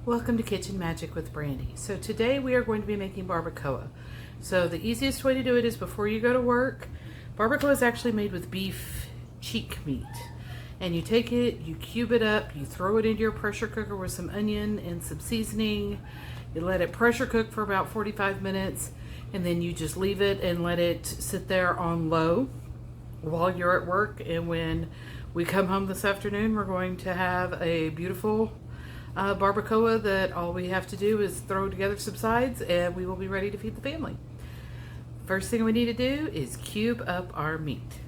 Welcome to Kitchen Magic with Brandy. So today we are going to be making barbacoa. So the easiest way to do it is before you go to work. Barbacoa is actually made with beef cheek meat. And you take it, you cube it up, you throw it into your pressure cooker with some onion and some seasoning. You let it pressure cook for about 45 minutes and then you just leave it and let it sit there on low while you're at work. And when we come home this afternoon, we're going to have a beautiful barbacoa that all we have to do is throw together some sides and we will be ready to feed the family. First thing we need to do is cube up our meat.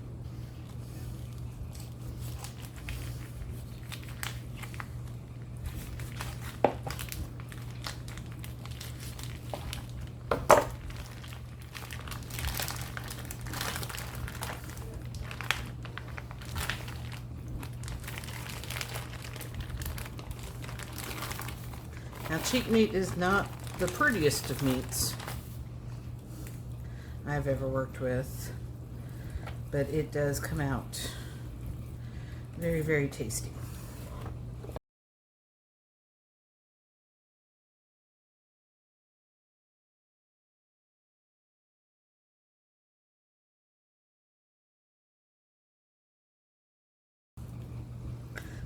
Now, cheek meat is not the prettiest of meats I've ever worked with, but it does come out very, very tasty.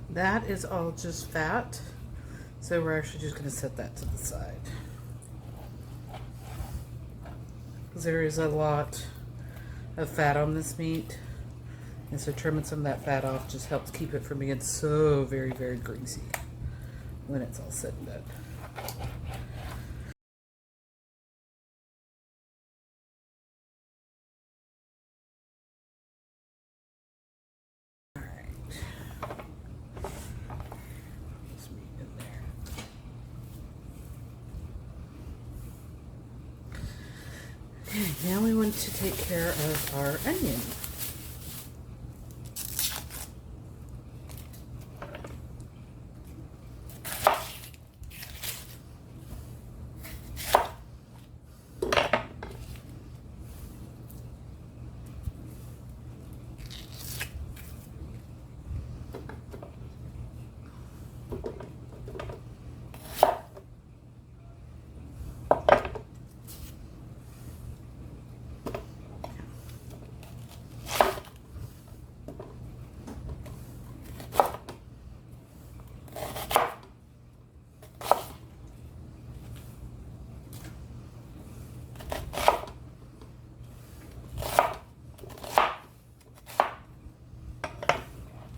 That is all just fat. So we're actually just going to set that to the side. Because there is a lot of fat on this meat. And so trimming some of that fat off just helps keep it from being so very, very greasy when it's all said and done. Now we want to take care of our onion.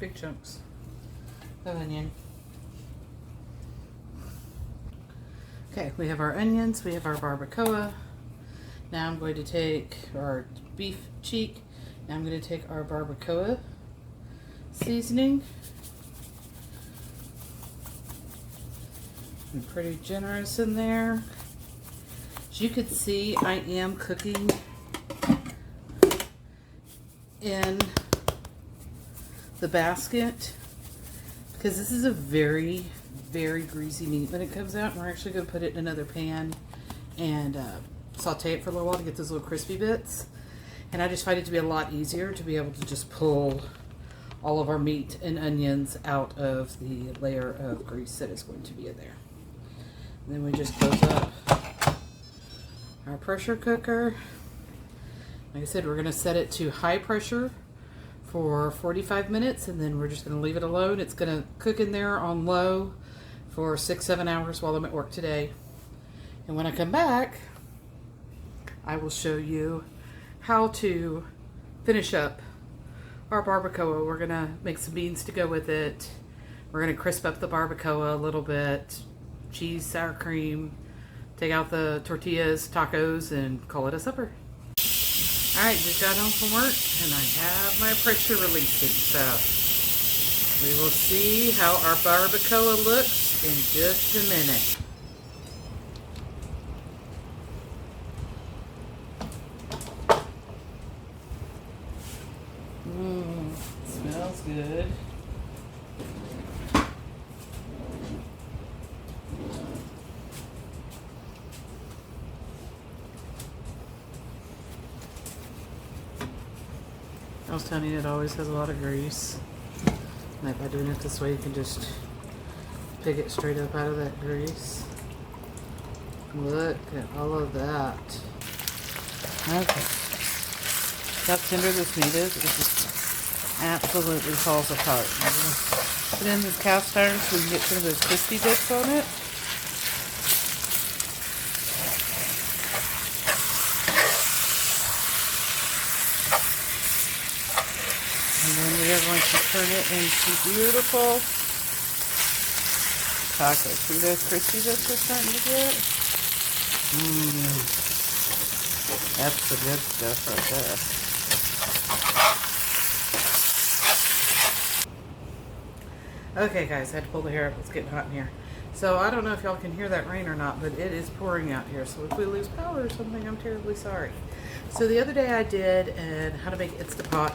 Big chunks of onion. Okay, we have our onions, we have our barbacoa. Now I'm going to take our beef cheek. Now I'm going to take our barbacoa seasoning. I'm pretty generous in there. As you can see, I am cooking in the basket because this is a very, very greasy meat when it comes out. And we're actually going to put it in another pan and saute it for a little while to get those little crispy bits. And I just find it to be a lot easier to be able to just pull all of our meat and onions out of the layer of grease that is going to be in there. And then we just close up our pressure cooker. Like I said, we're going to set it to high pressure for 45 minutes and then we're just going to leave it alone. It's going to cook in there on low for 6-7 hours while I'm at work today. And when I come back, I will show you how to finish up our barbacoa. We're going to make some beans to go with it. We're going to crisp up the barbacoa a little bit, cheese, sour cream, take out the tortillas, tacos, and call it a supper. Alright, just got home from work and I have my pressure releasing, so we will see how our barbacoa looks in just a minute. Smells good. I was telling you it always has a lot of grease. And by doing it this way, you can just pick it straight up out of that grease. Look at all of that. Okay. How tender this meat is, it just absolutely falls apart. I'm gonna put in this cast iron so we can get some of those crispy bits on it. And then we are going to turn it into beautiful tacos. See those crispy bits we're starting to get? That's the good stuff right there. Okay guys, I had to pull the hair up. It's getting hot in here. So I don't know if y'all can hear that rain or not, but it is pouring out here. So if we lose power or something, I'm terribly sorry. So the other day I did and how to make Instapot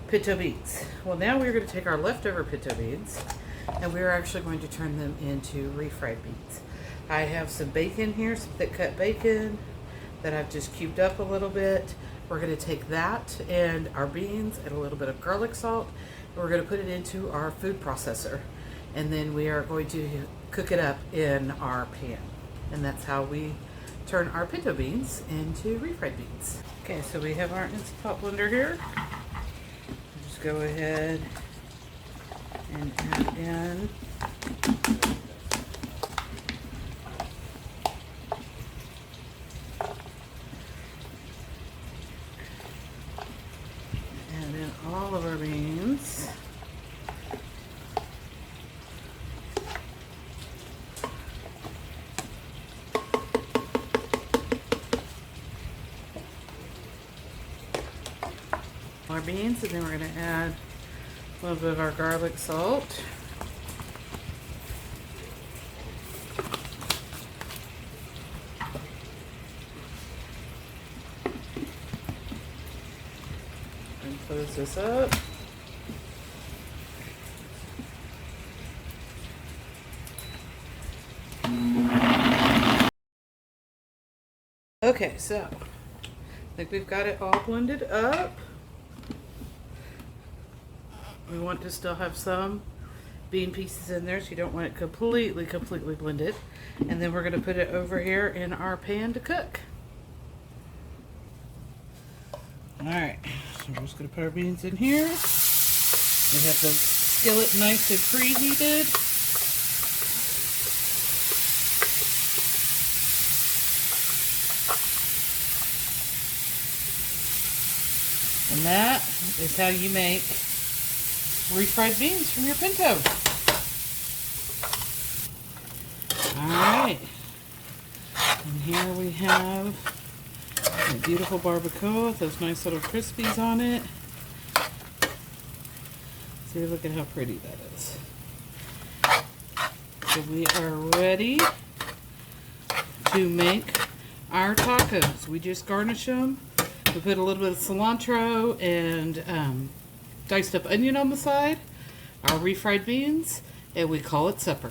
pinto beans. Well, now we're going to take our leftover pinto beans and we're actually going to turn them into refried beans. I have some bacon here, some thick cut bacon that I've just cubed up a little bit. We're going to take that and our beans and a little bit of garlic salt, and we're going to put it into our food processor, and then we are going to cook it up in our pan. And that's how we turn our pinto beans into refried beans. Okay, so we have our Instapot blender here. Just go ahead and add in all of our beans. Our beans, and then we're going to add a little bit of our garlic salt. And close this up. Okay, so I think we've got it all blended up. We want to still have some bean pieces in there, so you don't want it completely blended. And then we're going to put it over here in our pan to cook. Alright, so we're just going to put our beans in here. We have the skillet nice and preheated. And that is how you make refried beans from your pinto. Alright. And here we have a beautiful barbacoa with those nice little crispies on it. See, look at how pretty that is. So we are ready to make our tacos. We just garnish them. We put a little bit of cilantro and diced up onion on the side, our refried beans, and we call it supper.